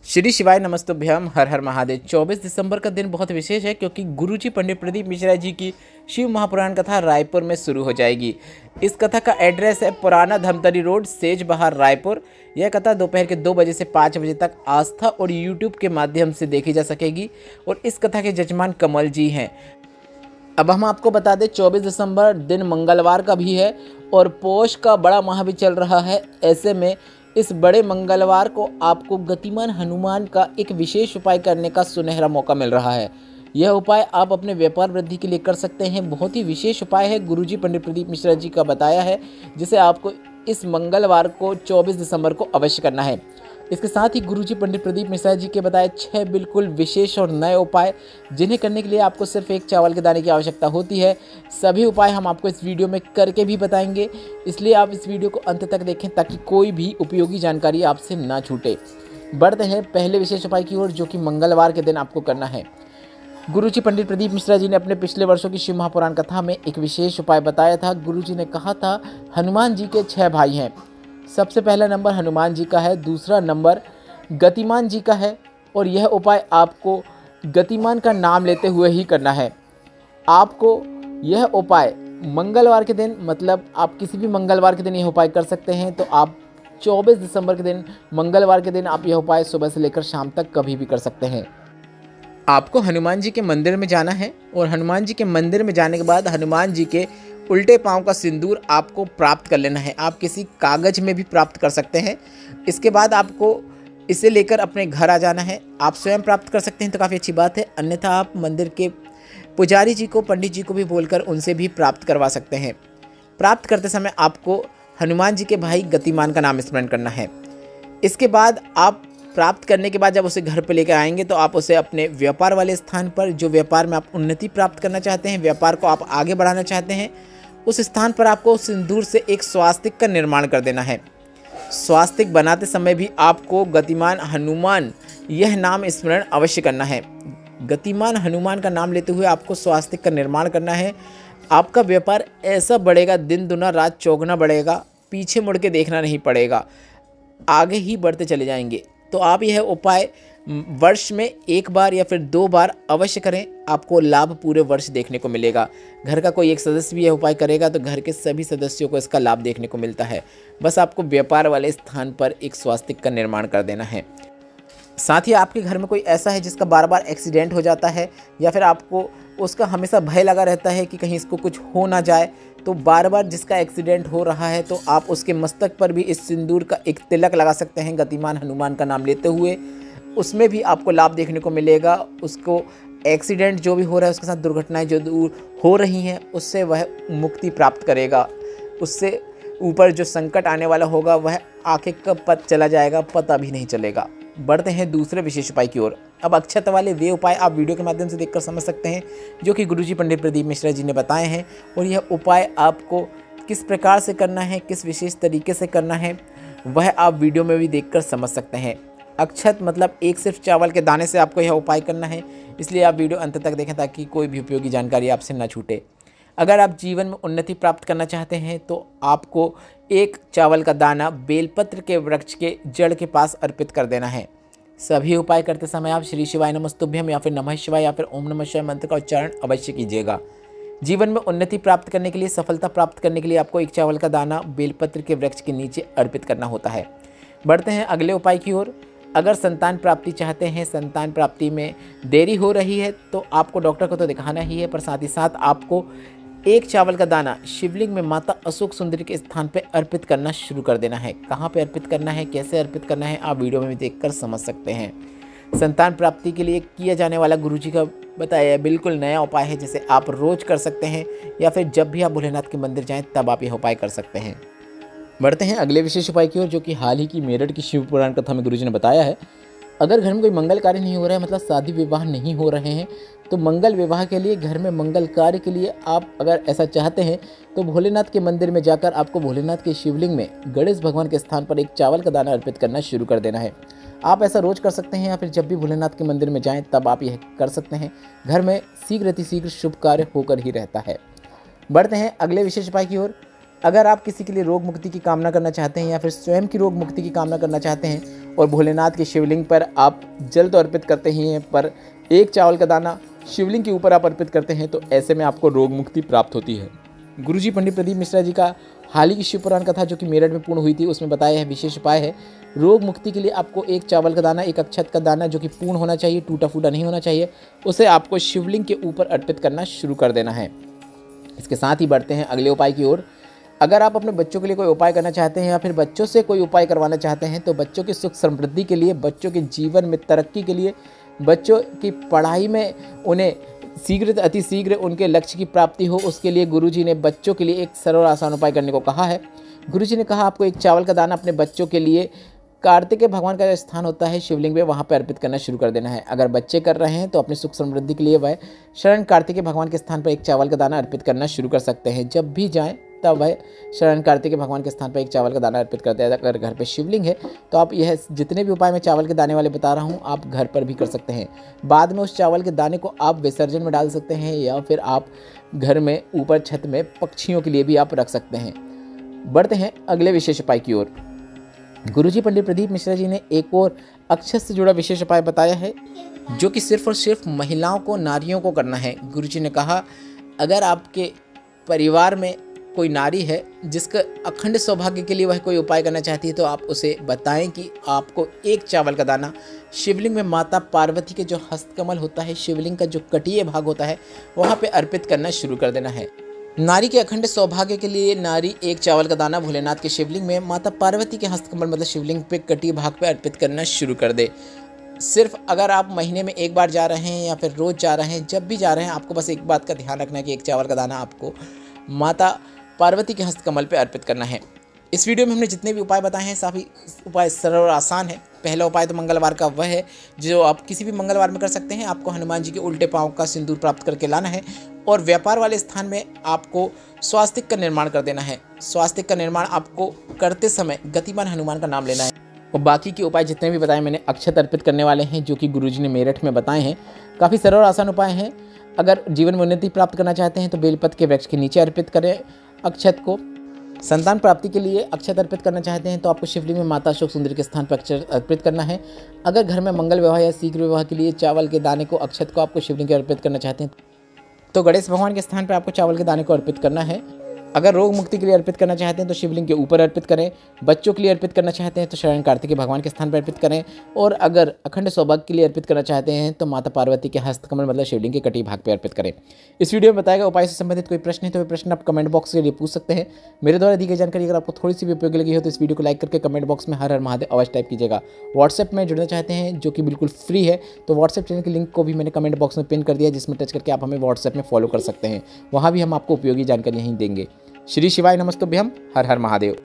श्री शिवाय नमस्तुभ्यम, हर हर महादेव। 24 दिसंबर का दिन बहुत विशेष है क्योंकि गुरुजी पंडित प्रदीप मिश्रा जी की शिव महापुराण कथा रायपुर में शुरू हो जाएगी। इस कथा का एड्रेस है पुराना धमतरी रोड, सेज बहार, रायपुर। यह कथा दोपहर के 2 बजे से 5 बजे तक आस्था और यूट्यूब के माध्यम से देखी जा सकेगी और इस कथा के जजमान कमल जी हैं। अब हम आपको बता दें 24 दिसंबर दिन मंगलवार का भी है और पौष का बड़ा माह भी चल रहा है। ऐसे में इस बड़े मंगलवार को आपको गतिमान हनुमान का एक विशेष उपाय करने का सुनहरा मौका मिल रहा है। यह उपाय आप अपने व्यापार वृद्धि के लिए कर सकते हैं। बहुत ही विशेष उपाय है, गुरुजी पंडित प्रदीप मिश्रा जी का बताया है, जिसे आपको इस मंगलवार को 24 दिसंबर को अवश्य करना है। इसके साथ ही गुरुजी पंडित प्रदीप मिश्रा जी के बताए 6 बिल्कुल विशेष और नए उपाय, जिन्हें करने के लिए आपको सिर्फ एक चावल के दाने की आवश्यकता होती है। सभी उपाय हम आपको इस वीडियो में करके भी बताएंगे, इसलिए आप इस वीडियो को अंत तक देखें ताकि कोई भी उपयोगी जानकारी आपसे ना छूटे। बढ़ते हैं पहले विशेष उपाय की ओर, जो कि मंगलवार के दिन आपको करना है। गुरुजी पंडित प्रदीप मिश्रा जी ने अपने पिछले वर्षों की शिव महापुराण कथा में एक विशेष उपाय बताया था। गुरुजी ने कहा था हनुमान जी के 6 भाई हैं। सबसे पहला नंबर हनुमान जी का है, दूसरा नंबर गतिमान जी का है और यह उपाय आपको गतिमान का नाम लेते हुए ही करना है। आपको यह उपाय मंगलवार के दिन, मतलब आप किसी भी मंगलवार के दिन यह उपाय कर सकते हैं। तो आप 24 दिसंबर के दिन मंगलवार के दिन आप यह उपाय सुबह से लेकर शाम तक कभी भी कर सकते हैं। आपको हनुमान जी के मंदिर में जाना है और हनुमान जी के मंदिर में जाने के बाद हनुमान जी के उल्टे पांव का सिंदूर आपको प्राप्त कर लेना है। आप किसी कागज में भी प्राप्त कर सकते हैं। इसके बाद आपको इसे लेकर अपने घर आ जाना है। आप स्वयं प्राप्त कर सकते हैं तो काफ़ी अच्छी बात है, अन्यथा आप मंदिर के पुजारी जी को, पंडित जी को भी बोलकर उनसे भी प्राप्त करवा सकते हैं। प्राप्त करते समय आपको हनुमान जी के भाई गतिमान का नाम स्मरण करना है। इसके बाद आप प्राप्त करने के बाद जब उसे घर पर लेकर आएंगे तो आप उसे अपने व्यापार वाले स्थान पर, जो व्यापार में आप उन्नति प्राप्त करना चाहते हैं, व्यापार को आप आगे बढ़ाना चाहते हैं, उस स्थान पर आपको सिंदूर से एक स्वास्तिक का निर्माण कर देना है। स्वास्तिक बनाते समय भी आपको गतिमान हनुमान यह नाम स्मरण अवश्य करना है। गतिमान हनुमान का नाम लेते हुए आपको स्वास्तिक का निर्माण करना है। आपका व्यापार ऐसा बढ़ेगा, दिन दुना रात चौगुना बढ़ेगा, पीछे मुड़ के देखना नहीं पड़ेगा, आगे ही बढ़ते चले जाएंगे। तो आप यह उपाय वर्ष में 1 बार या फिर 2 बार अवश्य करें, आपको लाभ पूरे वर्ष देखने को मिलेगा। घर का कोई एक सदस्य भी यह उपाय करेगा तो घर के सभी सदस्यों को इसका लाभ देखने को मिलता है। बस आपको व्यापार वाले स्थान पर एक स्वास्तिक का निर्माण कर देना है। साथ ही आपके घर में कोई ऐसा है जिसका बार बार एक्सीडेंट हो जाता है या फिर आपको उसका हमेशा भय लगा रहता है कि कहीं इसको कुछ हो ना जाए, तो बार बार जिसका एक्सीडेंट हो रहा है तो आप उसके मस्तक पर भी इस सिंदूर का एक तिलक लगा सकते हैं गतिमान हनुमान का नाम लेते हुए। उसमें भी आपको लाभ देखने को मिलेगा। उसको एक्सीडेंट जो भी हो रहा है, उसके साथ दुर्घटनाएं जो दूर हो रही हैं, उससे वह मुक्ति प्राप्त करेगा। उससे ऊपर जो संकट आने वाला होगा वह आके कब पत चला जाएगा पता भी नहीं चलेगा। बढ़ते हैं दूसरे विशेष उपाय की ओर। अब अक्षत वाले वे उपाय आप वीडियो के माध्यम से देखकर समझ सकते हैं, जो कि गुरुजी पंडित प्रदीप मिश्रा जी ने बताए हैं। और यह उपाय आपको किस प्रकार से करना है, किस विशेष तरीके से करना है, वह आप वीडियो में भी देखकर समझ सकते हैं। अक्षत मतलब एक सिर्फ चावल के दाने से आपको यह उपाय करना है, इसलिए आप वीडियो अंत तक देखें ताकि कोई भी उपयोगी जानकारी आपसे न छूटे। अगर आप जीवन में उन्नति प्राप्त करना चाहते हैं तो आपको एक चावल का दाना बेलपत्र के वृक्ष के जड़ के पास अर्पित कर देना है। सभी उपाय करते समय आप श्री शिवाय नमस्तुभ्यम या फिर नमः शिवाय या फिर ओम नमः शिवाय मंत्र का उच्चारण अवश्य कीजिएगा। जीवन में उन्नति प्राप्त करने के लिए, सफलता प्राप्त करने के लिए आपको एक चावल का दाना बेलपत्र के वृक्ष के नीचे अर्पित करना होता है। बढ़ते हैं अगले उपाय की ओर। अगर संतान प्राप्ति चाहते हैं, संतान प्राप्ति में देरी हो रही है तो आपको डॉक्टर को तो दिखाना ही है, पर साथ ही साथ आपको एक चावल का दाना शिवलिंग में माता अशोक सुंदरी के स्थान पर अर्पित करना शुरू कर देना है। कहाँ पे अर्पित करना है, कैसे अर्पित करना है, आप वीडियो में भी देखकर समझ सकते हैं। संतान प्राप्ति के लिए किया जाने वाला गुरुजी का बताया बिल्कुल नया उपाय है, जिसे आप रोज कर सकते हैं या फिर जब भी आप भोलेनाथ के मंदिर जाएं तब आप यह उपाय कर सकते हैं। बढ़ते हैं अगले विशेष उपाय की ओर, जो कि हाल ही की मेरठ की शिव पुराण कथा में गुरुजी ने बताया है। अगर घर में कोई मंगल कार्य नहीं हो रहा है, मतलब शादी विवाह नहीं हो रहे हैं, तो मंगल विवाह के लिए, घर में मंगल कार्य के लिए आप अगर ऐसा चाहते हैं तो भोलेनाथ के मंदिर में जाकर आपको भोलेनाथ के शिवलिंग में गणेश भगवान के स्थान पर एक चावल का दाना अर्पित करना शुरू कर देना है। आप ऐसा रोज कर सकते हैं या फिर जब भी भोलेनाथ के मंदिर में जाएं तब आप यह कर सकते हैं। घर में शीघ्र अतिशीघ्र शुभ कार्य होकर ही रहता है। बढ़ते हैं अगले विशेष उपाय की ओर। अगर आप किसी के लिए रोग मुक्ति की कामना करना चाहते हैं या फिर स्वयं की रोग मुक्ति की कामना करना चाहते हैं और भोलेनाथ के शिवलिंग पर आप जल तो अर्पित करते ही हैं, पर एक चावल का दाना शिवलिंग के ऊपर आप अर्पित करते हैं, तो ऐसे में आपको रोग मुक्ति प्राप्त होती है। गुरुजी पंडित प्रदीप मिश्रा जी का हाल ही की शिव पुराण कथा जो कि मेरठ में पूर्ण हुई थी, उसमें बताया है विशेष उपाय है रोग मुक्ति के लिए आपको एक चावल का दाना, एक अक्षत का दाना जो कि पूर्ण होना चाहिए, टूटा फूटा नहीं होना चाहिए, उसे आपको शिवलिंग के ऊपर अर्पित करना शुरू कर देना है। इसके साथ ही बढ़ते हैं अगले उपाय की ओर। अगर आप अपने बच्चों के लिए कोई उपाय करना चाहते हैं या फिर बच्चों से कोई उपाय करवाना चाहते हैं, तो बच्चों की सुख समृद्धि के लिए, बच्चों के जीवन में तरक्की के लिए, बच्चों की पढ़ाई में उन्हें शीघ्र अति शीघ्र उनके लक्ष्य की प्राप्ति हो, उसके लिए गुरुजी ने बच्चों के लिए एक सरल और आसान उपाय करने को कहा है। गुरुजी ने कहा आपको एक चावल का दाना अपने बच्चों के लिए कार्तिकेय भगवान का जो स्थान होता है शिवलिंग में, वहाँ पर अर्पित करना शुरू कर देना है। अगर बच्चे कर रहे हैं तो अपनी सुख समृद्धि के लिए वह शरण कार्तिकेय भगवान के स्थान पर एक चावल का दाना अर्पित करना शुरू कर सकते हैं। जब भी जाएं तब वह शरण कार्तिकेय भगवान के स्थान पर एक चावल का दाना अर्पित करते हैं। अगर घर पे शिवलिंग है तो आप यह जितने भी उपाय मैं चावल के दाने वाले बता रहा हूँ आप घर पर भी कर सकते हैं। बाद में उस चावल के दाने को आप विसर्जन में डाल सकते हैं या फिर आप घर में ऊपर छत में पक्षियों के लिए भी आप रख सकते हैं। बढ़ते हैं अगले विशेष उपाय की ओर। गुरुजी पंडित प्रदीप मिश्रा जी ने एक और अक्षत से जुड़ा विशेष उपाय बताया है जो कि सिर्फ और सिर्फ महिलाओं को, नारियों को करना है। गुरुजी ने कहा अगर आपके परिवार में कोई नारी है जिसका अखंड सौभाग्य के लिए वह कोई उपाय करना चाहती है, तो आप उसे बताएं कि आपको एक चावल का दाना शिवलिंग में माता पार्वती के जो हस्तकमल होता है, शिवलिंग का जो कटीय भाग होता है, वहाँ पे अर्पित करना शुरू कर देना है। नारी के अखंड सौभाग्य के लिए नारी एक चावल का दाना भोलेनाथ के शिवलिंग में माता पार्वती के हस्तकमल मतलब शिवलिंग पे कटी भाग पे अर्पित करना शुरू कर दे। सिर्फ अगर आप महीने में एक बार जा रहे हैं या फिर रोज़ जा रहे हैं, जब भी जा रहे हैं, आपको बस एक बात का ध्यान रखना है कि एक चावल का दाना आपको माता पार्वती के हस्तकमल पे अर्पित करना है। इस वीडियो में हमने जितने भी उपाय बताए हैं सभी उपाय सरल और आसान है। पहला उपाय तो मंगलवार का वह है जो आप किसी भी मंगलवार में कर सकते हैं। आपको हनुमान जी के उल्टे पाँव का सिंदूर प्राप्त करके लाना है और व्यापार वाले स्थान में आपको स्वास्तिक का निर्माण कर देना है। स्वास्तिक का निर्माण आपको करते समय गतिमान हनुमान का नाम लेना है। और बाकी के उपाय जितने भी बताए मैंने अक्षत अर्पित करने वाले हैं जो कि गुरुजी ने मेरठ में बताए हैं। काफ़ी सरल और आसान उपाय हैं। अगर जीवन में उन्नति प्राप्त करना चाहते हैं तो बेलपत्र के वृक्ष के नीचे अर्पित करें अक्षत को। संतान प्राप्ति के लिए अक्षत अर्पित करना चाहते हैं तो आपको शिवलिंग में माता अशोक सुंदरी के स्थान पर अक्षत अर्पित करना है। अगर घर में मंगल विवाह या शीघ्र विवाह के लिए चावल के दाने को, अक्षत को आपको शिवलिंग के अर्पित करना चाहते हैं तो गणेश भगवान के स्थान पर आपको चावल के दाने को अर्पित करना है। अगर रोग मुक्ति के लिए अर्पित करना चाहते हैं तो शिवलिंग के ऊपर अर्पित करें। बच्चों के लिए अर्पित करना चाहते हैं तो शरण कार्तिकेय भगवान के स्थान पर अर्पित करें। और अगर अखंड सौभाग्य के लिए अर्पित करना चाहते हैं तो माता पार्वती के हस्तकमल मतलब शिवलिंग के कटी भाग पर अर्पित करें। इस वीडियो में बताया गया उपाय से संबंधित कोई प्रश्न है तो वे प्रश्न आप कमेंट बॉक्स के लिए पूछ सकते हैं। मेरे द्वारा दी गई जानकारी अगर आपको थोड़ी सी भी उपयोगी लगी हो तो इस वीडियो को लाइक करके कमेंट बॉक्स में हर हर महादेव अवश्य टाइप कीजिएगा। व्हाट्सएप में जुड़ना चाहते हैं जो कि बिल्कुल फ्री है तो व्हाट्सएप चैनल की लिंक को भी मैंने कमेंट बॉक्स में पिन कर दिया, जिसमें टच करके आप हमें व्हाट्सएप में फॉलो कर सकते हैं। वहाँ भी हम आपको उपयोगी जानकारी यहीं देंगे। श्री शिवाय नमस्तुभ्यम। हर हर महादेव।